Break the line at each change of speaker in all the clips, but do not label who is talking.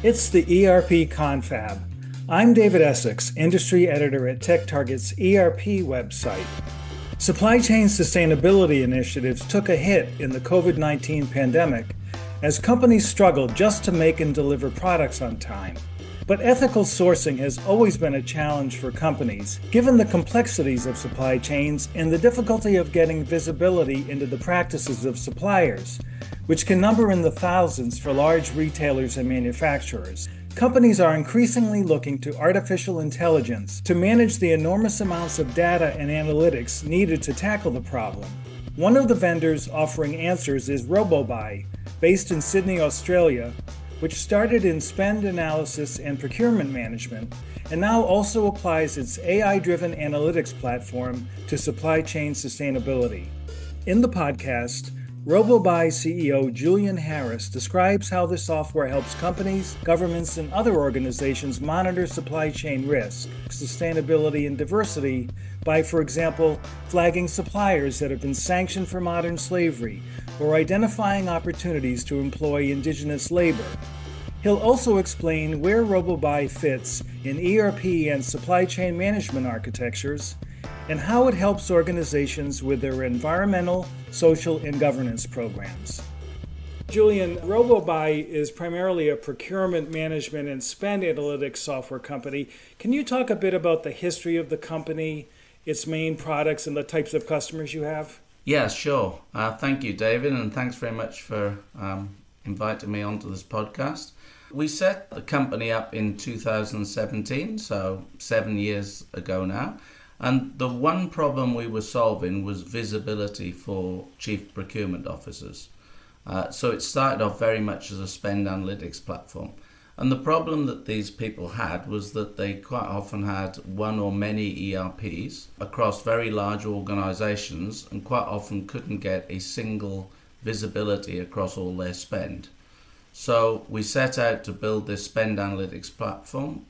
It's the ERP Confab. I'm David Essex, industry editor at TechTarget's ERP website. Supply chain sustainability initiatives took a hit in the COVID-19 pandemic as companies struggled just to make and deliver products on time. But ethical sourcing has always been a challenge for companies, given the complexities of supply chains and the difficulty of getting visibility into the practices of suppliers, which can number in the thousands for large retailers and manufacturers. Companies are increasingly looking to artificial intelligence to manage the enormous amounts of data and analytics needed to tackle the problem. One of the vendors offering answers is RobobAI, based in Sydney, Australia, which started in spend analysis and procurement management, and now also applies its AI-driven analytics platform to supply chain sustainability. In the podcast, RobobAI CEO Julian Harris describes how the software helps companies, governments, and other organizations monitor supply chain risk, sustainability, and diversity by, for example, flagging suppliers that have been sanctioned for modern slavery or identifying opportunities to employ indigenous labor. He'll also explain where RobobAI fits in ERP and supply chain management architectures, and how it helps organizations with their environmental, social, and governance programs. Julian, RobobAI is primarily a procurement management and spend analytics software company. Can you talk a bit about the history of the company, its main products, and the types of customers you have?
Yeah, sure. Thank you, David, and thanks very much for inviting me onto this podcast. We set the company up in 2017, so 7 years ago now. And the one problem we were solving was visibility for chief procurement officers. So it started off very much as a spend analytics platform. And the problem that these people had was that they quite often had one or many ERPs across very large organizations and quite often couldn't get a single visibility across all their spend. So we set out to build this spend analytics platform,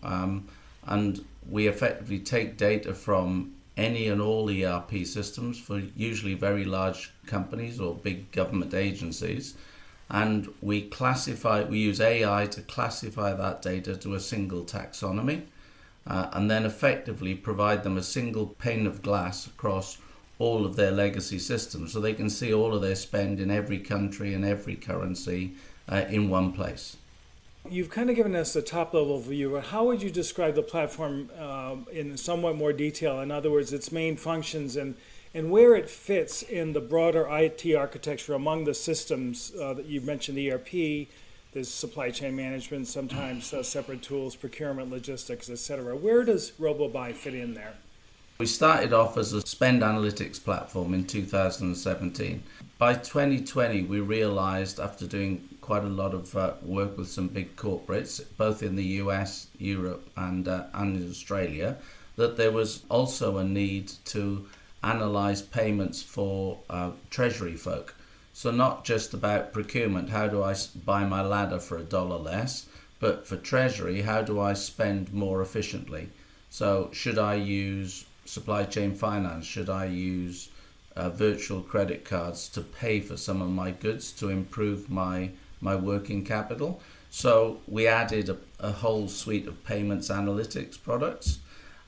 and we effectively take data from any and all ERP systems for usually very large companies or big government agencies, and we use AI to classify that data to a single taxonomy, and then effectively provide them a single pane of glass across all of their legacy systems so they can see all of their spend in every country and every currency in one place.
You've kind of given us a top-level view, but how would you describe the platform in somewhat more detail? In other words, its main functions and where it fits in the broader IT architecture among the systems that you've mentioned, ERP, there's supply chain management, sometimes separate tools, procurement, logistics, etc. Where does RobobAI fit in there?
We started off as a spend analytics platform in 2017. By 2020, we realized, after doing quite a lot of work with some big corporates, both in the US, Europe, and in Australia, that there was also a need to analyze payments for treasury folk. So not just about procurement, how do I buy my ladder for $1 less, but for treasury, how do I spend more efficiently? So should I use supply chain finance? Should I use virtual credit cards to pay for some of my goods to improve my working capital? So we added a whole suite of payments analytics products.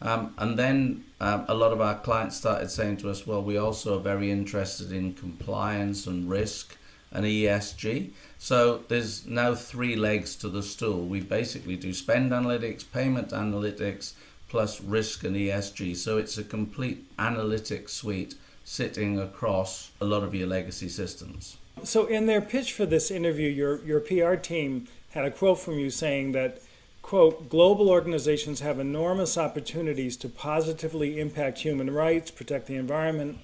And then a lot of our clients started saying to us, well, we also are very interested in compliance and risk and ESG. So there's now 3 legs to the stool. We basically do spend analytics, payment analytics, plus risk and ESG. So it's a complete analytics suite sitting across a lot of your legacy systems.
So in their pitch for this interview, your PR team had a quote from you saying that, quote, global organizations have enormous opportunities to positively impact human rights, protect the environment,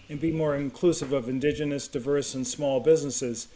and be more inclusive of indigenous, diverse, and small businesses.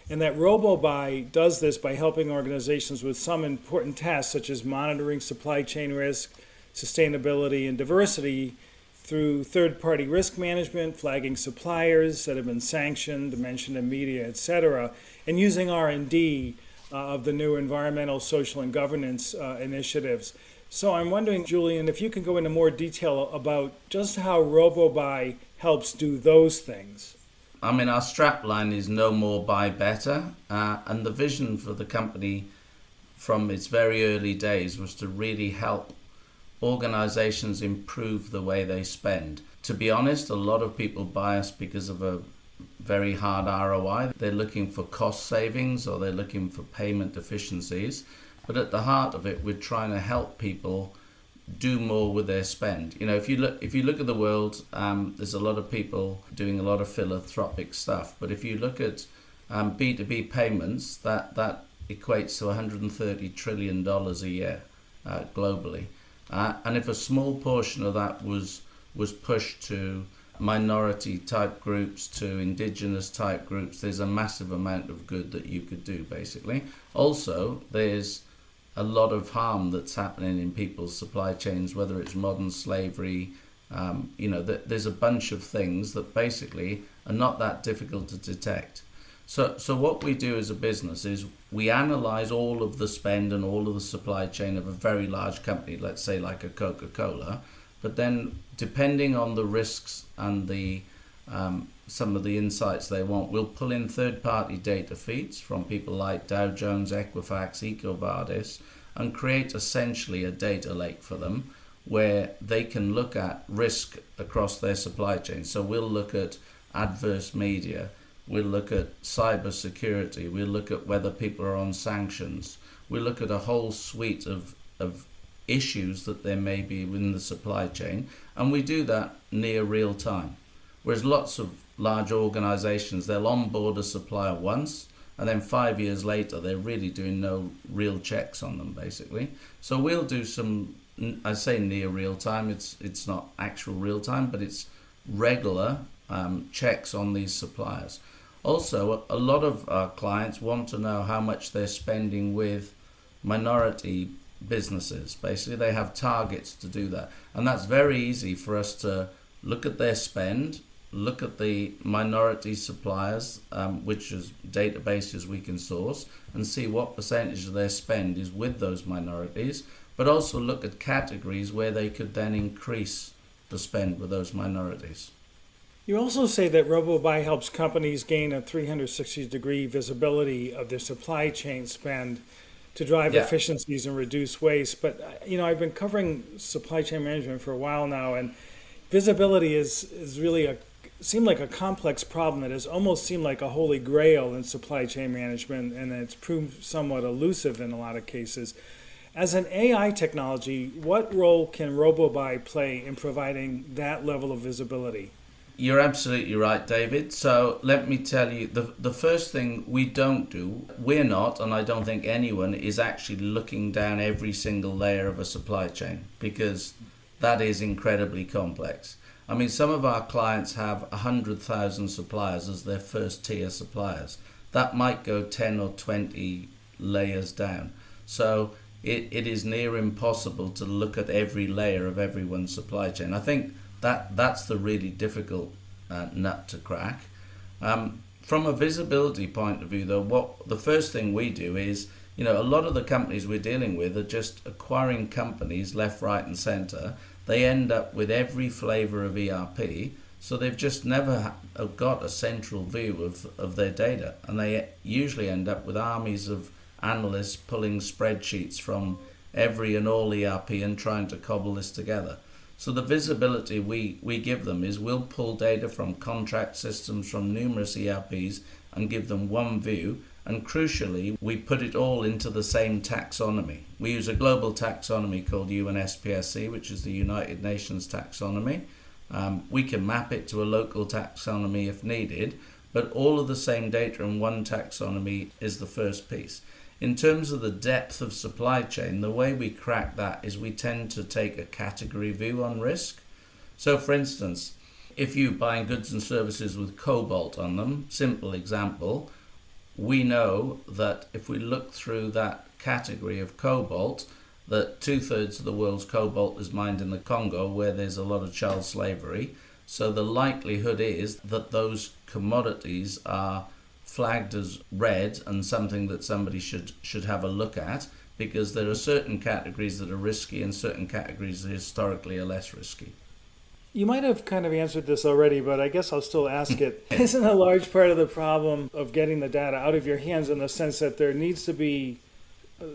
And that RobobAI does this by helping organizations with some important tasks such as monitoring supply chain risk, sustainability, and diversity through third-party risk management, flagging suppliers that have been sanctioned, mentioned in media, etc., and using R&D of the new environmental, social, and governance initiatives. So I'm wondering, Julian, if you can go into more detail about just how RobobAI helps do those things.
I mean, our strapline is no more, buy better. And the vision for the company from its very early days was to really help organizations improve the way they spend. To be honest, a lot of people buy us because of a very hard ROI. They're looking for cost savings or they're looking for payment efficiencies. But at the heart of it, we're trying to help people do more with their spend. If you look at the world, there's a lot of people doing a lot of philanthropic stuff. But if you look at B2B payments, that equates to $130 trillion a year globally. And if a small portion of that was pushed to minority type groups, to indigenous type groups, there's a massive amount of good that you could do, basically. Also, there's a lot of harm that's happening in people's supply chains, whether it's modern slavery. There's a bunch of things that basically are not that difficult to detect. So what we do as a business is we analyze all of the spend and all of the supply chain of a very large company, let's say like a Coca-Cola, but then depending on the risks and the some of the insights they want, we'll pull in third-party data feeds from people like Dow Jones, Equifax, EcoVadis, and create essentially a data lake for them where they can look at risk across their supply chain. So we'll look at adverse media, we'll look at cyber security, we'll look at whether people are on sanctions, we'll look at a whole suite of issues that there may be within the supply chain, and we do that near real time. Whereas lots of large organizations, they'll onboard a supplier once, and then 5 years later, they're really doing no real checks on them, basically. So we'll do some, I say near real time, it's not actual real time, but it's regular checks on these suppliers. Also, a lot of our clients want to know how much they're spending with minority businesses. Basically, they have targets to do that. And that's very easy for us to look at their spend, look at the minority suppliers, which is databases we can source, and see what percentage of their spend is with those minorities, but also look at categories where they could then increase the spend with those minorities.
You also say that RobobAI helps companies gain a 360-degree visibility of their supply chain spend to drive efficiencies and reduce waste. But, I've been covering supply chain management for a while now, and visibility is really seemed like a complex problem that has almost seemed like a holy grail in supply chain management, and it's proved somewhat elusive in a lot of cases. As an AI technology, what role can RobobAI play in providing that level of visibility?
You're absolutely right, David. So let me tell you, the first thing we don't do, we're not, and I don't think anyone is actually looking down every single layer of a supply chain, because that is incredibly complex. I mean, some of our clients have 100,000 suppliers as their first tier suppliers. That might go 10 or 20 layers down. So it is near impossible to look at every layer of everyone's supply chain. I think that's the really difficult nut to crack. From a visibility point of view, though, the first thing we do is, a lot of the companies we're dealing with are just acquiring companies left, right, and center. They end up with every flavor of ERP, so they've just never got a central view of their data, and they usually end up with armies of analysts pulling spreadsheets from every and all ERP and trying to cobble this together. So the visibility we give them is we'll pull data from contract systems from numerous ERPs and give them one view, and crucially, we put it all into the same taxonomy. We use a global taxonomy called UNSPSC, which is the United Nations taxonomy. We can map it to a local taxonomy if needed, but all of the same data in one taxonomy is the first piece. In terms of the depth of supply chain, the way we crack that is we tend to take a category view on risk. So for instance, if you're buying goods and services with cobalt on them, simple example, we know that if we look through that category of cobalt, that 2/3 of the world's cobalt is mined in the Congo, where there's a lot of child slavery. So the likelihood is that those commodities are flagged as red and something that somebody should have a look at, because there are certain categories that are risky and certain categories that historically are less risky.
You might have kind of answered this already, but I guess I'll still ask it. Isn't a large part of the problem of getting the data out of your hands in the sense that there needs to be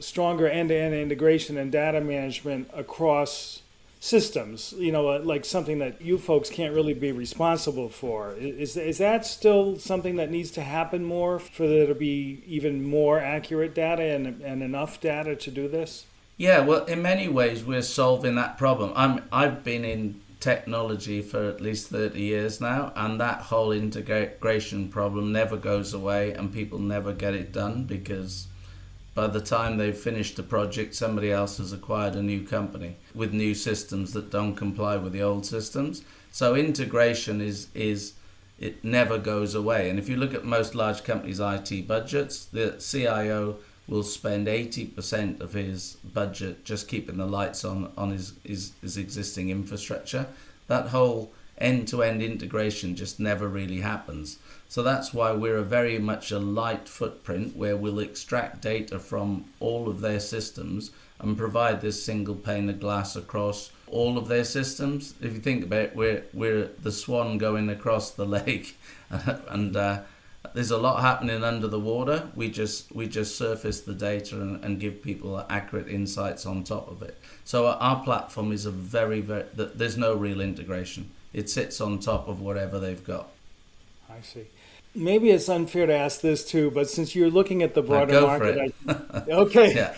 stronger end-to-end integration and data management across systems, like something that you folks can't really be responsible for. Is that still something that needs to happen more for there to be even more accurate data and enough data to do this?
Yeah, well, in many ways, we're solving that problem. I've been in technology for at least 30 years now, and that whole integration problem never goes away, and people never get it done because by the time they've finished the project, somebody else has acquired a new company with new systems that don't comply with the old systems. So integration it never goes away. And if you look at most large companies' IT budgets, the CIO will spend 80% of his budget just keeping the lights on his existing infrastructure. That whole end-to-end integration just never really happens. So that's why we're very much a light footprint where we'll extract data from all of their systems and provide this single pane of glass across all of their systems. If you think about it, we're the swan going across the lake and there's a lot happening under the water. We just surface the data and give people accurate insights on top of it. So our platform is there's no real integration. It sits on top of whatever they've got.
I see. Maybe it's unfair to ask this too, but since you're looking at the broader market, okay.
Yeah.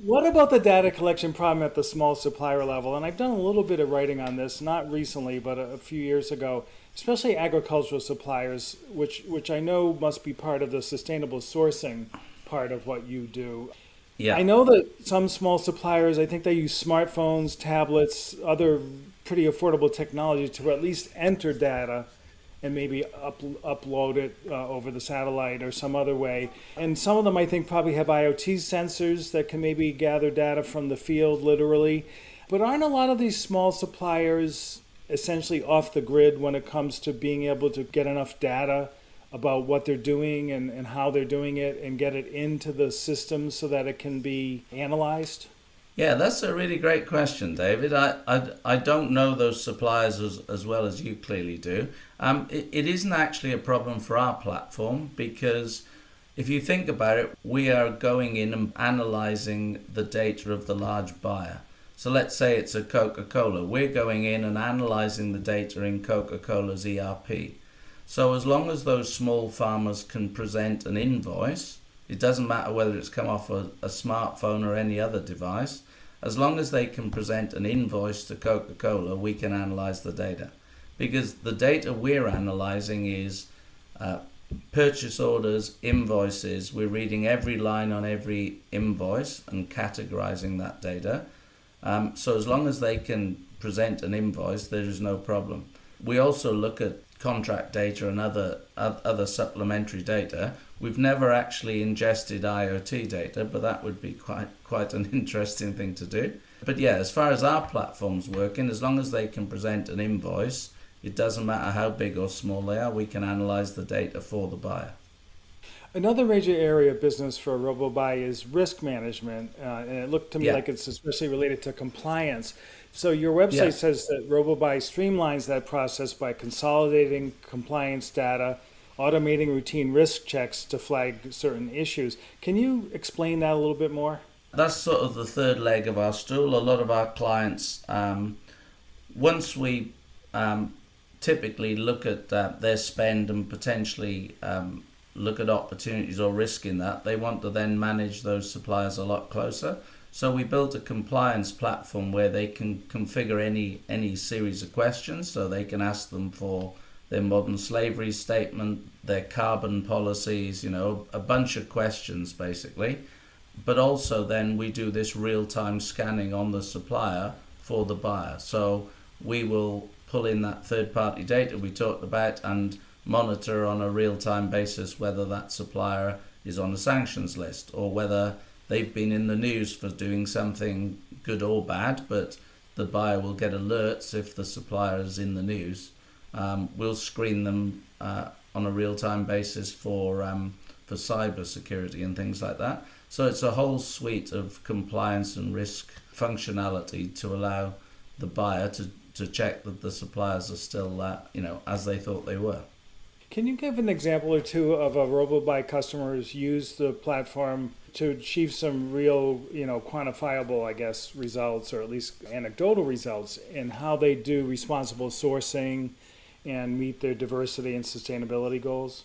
What about the data collection problem at the small supplier level? And I've done a little bit of writing on this, not recently, but a few years ago, especially agricultural suppliers, which I know must be part of the sustainable sourcing part of what you do.
Yeah.
I know that some small suppliers, I think they use smartphones, tablets, other pretty affordable technology to at least enter data and maybe upload it over the satellite or some other way. And some of them, I think, probably have IoT sensors that can maybe gather data from the field, literally. But aren't a lot of these small suppliers essentially off the grid when it comes to being able to get enough data about what they're doing and how they're doing it and get it into the system so that it can be analyzed?
Yeah, that's a really great question, David. I don't know those suppliers as well as you clearly do. It isn't actually a problem for our platform because if you think about it, we are going in and analyzing the data of the large buyer. So let's say it's a Coca-Cola. We're going in and analyzing the data in Coca-Cola's ERP. So as long as those small farmers can present an invoice, it doesn't matter whether it's come off a smartphone or any other device. As long as they can present an invoice to Coca-Cola, we can analyze the data. Because the data we're analyzing is purchase orders, invoices. We're reading every line on every invoice and categorizing that data. So as long as they can present an invoice, there is no problem. We also look at contract data and other supplementary data. We've never actually ingested IoT data, but that would be quite an interesting thing to do. But yeah, as far as our platform's working, as long as they can present an invoice, it doesn't matter how big or small they are, we can analyze the data for the buyer.
Another major area of business for RobobAI is risk management, and it looked to me like it's especially related to compliance. So your website says that RobobAI streamlines that process by consolidating compliance data, automating routine risk checks to flag certain issues. Can you explain that a little bit more?
That's sort of the third leg of our stool. A lot of our clients, once we typically look at their spend and potentially look at opportunities or risk in that, they want to then manage those suppliers a lot closer. So we built a compliance platform where they can configure any series of questions. So they can ask them for their modern slavery statement, their carbon policies, a bunch of questions basically. But also then we do this real-time scanning on the supplier for the buyer. So we will pull in that third-party data we talked about and monitor on a real-time basis whether that supplier is on a sanctions list or whether they've been in the news for doing something good or bad, but the buyer will get alerts if the supplier is in the news. We'll screen them on a real-time basis for cyber security and things like that. So it's a whole suite of compliance and risk functionality to allow the buyer to check that the suppliers are still as they thought they were.
Can you give an example or two of a RobobAI customer who's used the platform to achieve some real, quantifiable, I guess, results, or at least anecdotal results in how they do responsible sourcing and meet their diversity and sustainability goals?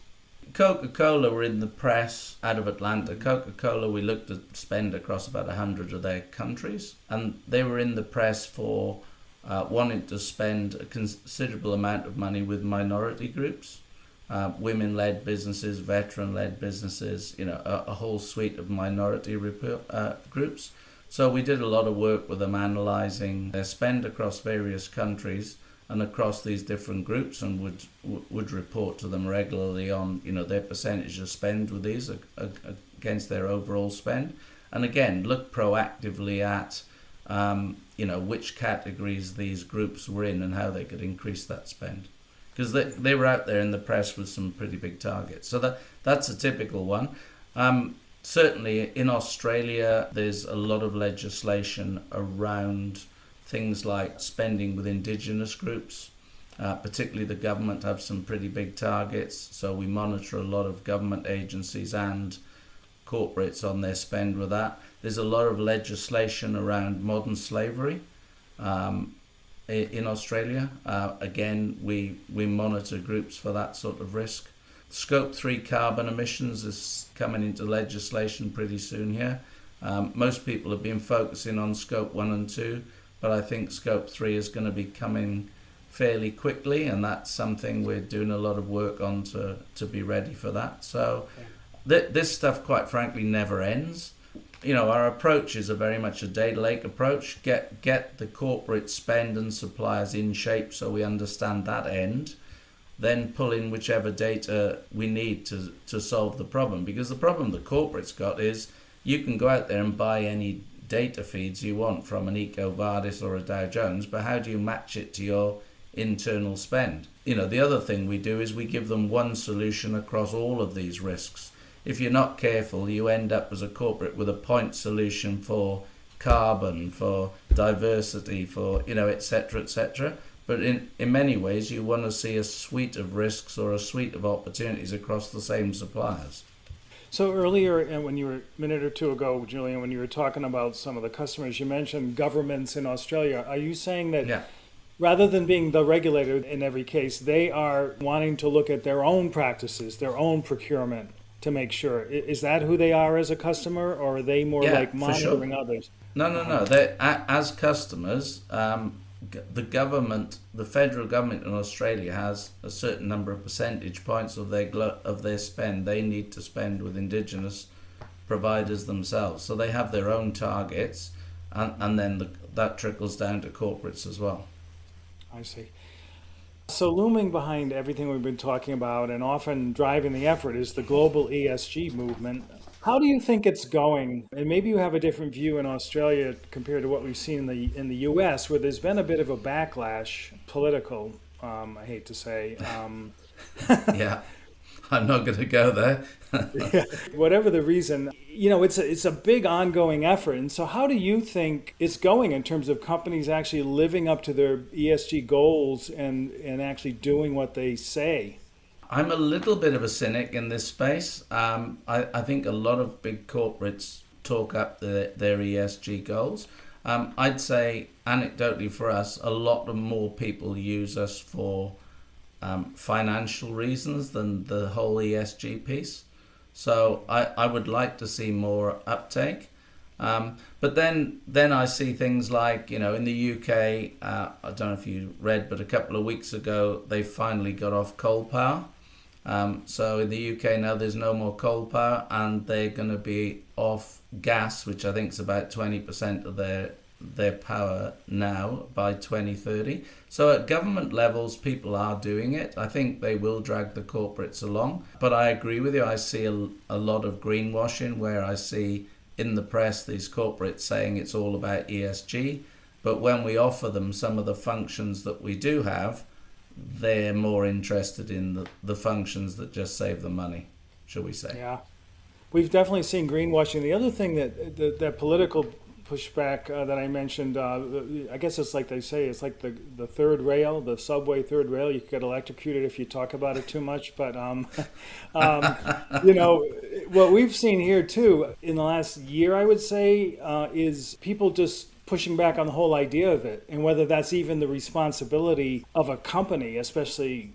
Coca-Cola were in the press out of Atlanta. Coca-Cola, we looked at spend across about 100 of their countries, and they were in the press for wanting to spend a considerable amount of money with minority groups, women-led businesses, veteran-led businesses, a whole suite of minority groups. So we did a lot of work with them analysing their spend across various countries and across these different groups, and would report to them regularly on their percentage of spend with these against their overall spend, and again look proactively at which categories these groups were in and how they could increase that spend, because they were out there in the press with some pretty big targets. So that's a typical one. Certainly in Australia there's a lot of legislation around things like spending with indigenous groups, particularly the government have some pretty big targets. So we monitor a lot of government agencies and corporates on their spend with that. There's a lot of legislation around modern slavery in Australia. Again, we monitor groups for that sort of risk. Scope 3 carbon emissions is coming into legislation pretty soon here. Most people have been focusing on Scope 1 and 2, but I think Scope 3 is going to be coming fairly quickly, and that's something we're doing a lot of work on to be ready for that. So this stuff, quite frankly, never ends. Our approach is a very much a data lake approach. Get the corporate spend and suppliers in shape so we understand that end, then pull in whichever data we need to solve the problem. Because the problem the corporate's got is you can go out there and buy any data feeds you want from an EcoVadis or a Dow Jones, but how do you match it to your internal spend? The other thing we do is we give them one solution across all of these risks. If you're not careful, you end up as a corporate with a point solution for carbon, for diversity, for etc., etc. But in many ways you want to see a suite of risks or a suite of opportunities across the same suppliers.
So earlier, and when you were a minute or two ago, Julian, when you were talking about some of the customers, you mentioned governments in Australia. Are you saying that rather than being the regulator in every case, they are wanting to look at their own practices, their own procurement to make sure? Is that who they are as a customer, or are they more like monitoring others?
No. They, as customers, the government, the federal government in Australia has a certain number of percentage points of their spend they need to spend with indigenous providers themselves. So they have their own targets, and then that trickles down to corporates as well.
I see. So looming behind everything we've been talking about and often driving the effort is the global ESG movement. How do you think it's going? And maybe you have a different view in Australia compared to what we've seen in the US, where there's been a bit of a backlash, political, I hate to say.
Yeah, I'm not going to go there.
Yeah, whatever the reason, it's a big ongoing effort. And so how do you think it's going in terms of companies actually living up to their ESG goals and actually doing what they say?
I'm a little bit of a cynic in this space. I think a lot of big corporates talk up their ESG goals. I'd say, anecdotally for us, a lot more people use us for financial reasons than the whole ESG piece. So I would like to see more uptake. But then I see things like, in the UK, I don't know if you read, but a couple of weeks ago, they finally got off coal power. So in the UK now there's no more coal power, and they're going to be off gas, which I think is about 20% of their power now by 2030. So at government levels, people are doing it. I think they will drag the corporates along. But I agree with you. I see a lot of greenwashing where I see in the press these corporates saying it's all about ESG. But when we offer them some of the functions that we do have, they're more interested in the functions that just save them money, shall we say.
Yeah, we've definitely seen greenwashing. The other thing that political pushback that I mentioned. I guess it's like they say, it's like the third rail, the subway third rail. You could get electrocuted if you talk about it too much. But, what we've seen here too in the last year, I would say, is people just pushing back on the whole idea of it, and whether that's even the responsibility of a company, especially,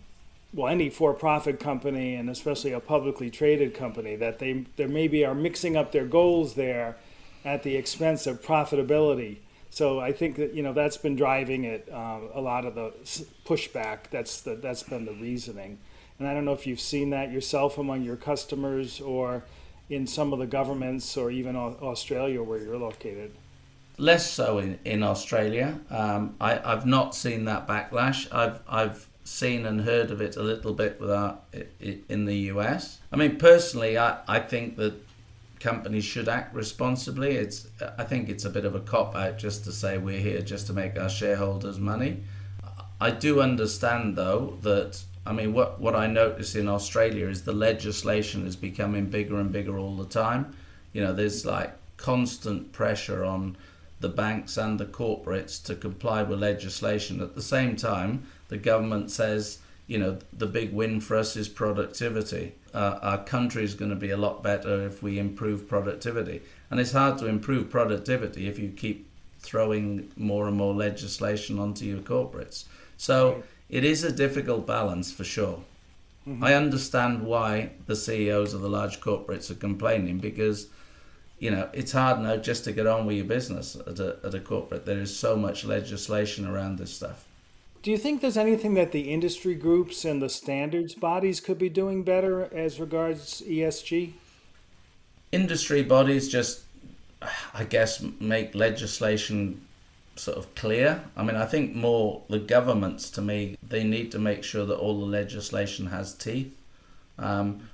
well, any for-profit company, and especially a publicly traded company, that they maybe are mixing up their goals there at the expense of profitability. So I think that that's been driving it, a lot of the pushback. That's been the reasoning. And I don't know if you've seen that yourself among your customers or in some of the governments or even Australia where you're located.
Less so in Australia. I've not seen that backlash. I've seen and heard of it a little bit in the US. I mean, personally, I think that companies should act responsibly. I think it's a bit of a cop-out just to say we're here just to make our shareholders money. I do understand, though, that, I mean, what I notice in Australia is the legislation is becoming bigger and bigger all the time. There's like constant pressure on the banks and the corporates to comply with legislation. At the same time, the government says, the big win for us is productivity. Our country is going to be a lot better if we improve productivity. And it's hard to improve productivity if you keep throwing more and more legislation onto your corporates. So it is a difficult balance for sure. Mm-hmm. I understand why the CEOs of the large corporates are complaining, because it's hard now just to get on with your business at a corporate. There is so much legislation around this stuff.
Do you think there's anything that the industry groups and the standards bodies could be doing better as regards ESG?
Industry bodies just, I guess, make legislation sort of clear. I mean, I think more the governments, to me, they need to make sure that all the legislation has teeth.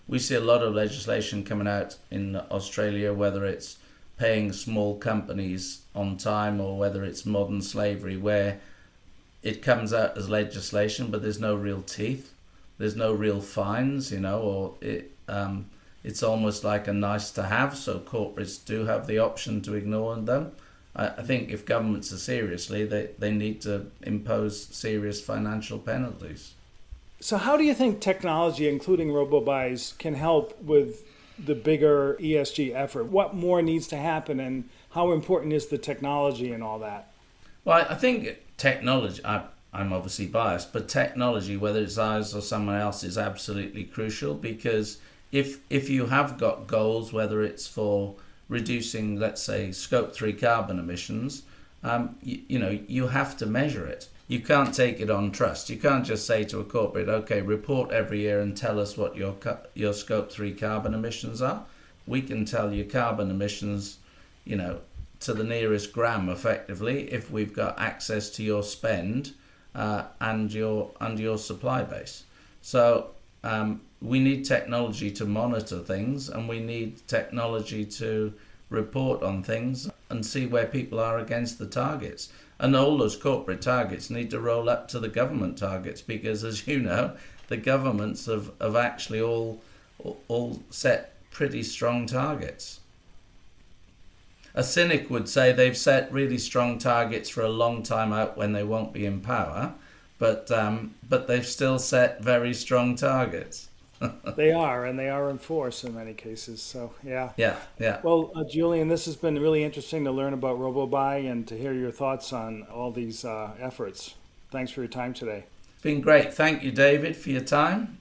We see a lot of legislation coming out in Australia, whether it's paying small companies on time or whether it's modern slavery, where it comes out as legislation, but there's no real teeth. There's no real fines, or it's almost like a nice to have, so corporates do have the option to ignore them. I think if governments are seriously, they need to impose serious financial penalties.
So how do you think technology, including RobobAIs, can help with the bigger ESG effort? What more needs to happen, and how important is the technology and all that?
Well, I think technology, I'm obviously biased, but technology, whether it's ours or someone else, is absolutely crucial, because if you have got goals, whether it's for reducing, let's say, Scope 3 carbon emissions, you have to measure it. You can't take it on trust. You can't just say to a corporate, okay, report every year and tell us what your Scope 3 carbon emissions are. We can tell you carbon emissions, to the nearest gram effectively, if we've got access to your spend and your supply base. So we need technology to monitor things, and we need technology to report on things and see where people are against the targets. And all those corporate targets need to roll up to the government targets, because, as you know, the governments have actually all set pretty strong targets. A cynic would say they've set really strong targets for a long time out when they won't be in power, but they've still set very strong targets.
They are, and they are enforced in many cases. So, yeah.
Yeah.
Well, Julian, this has been really interesting to learn about RobobAI and to hear your thoughts on all these efforts. Thanks for your time today.
It's been great. Thank you, David, for your time.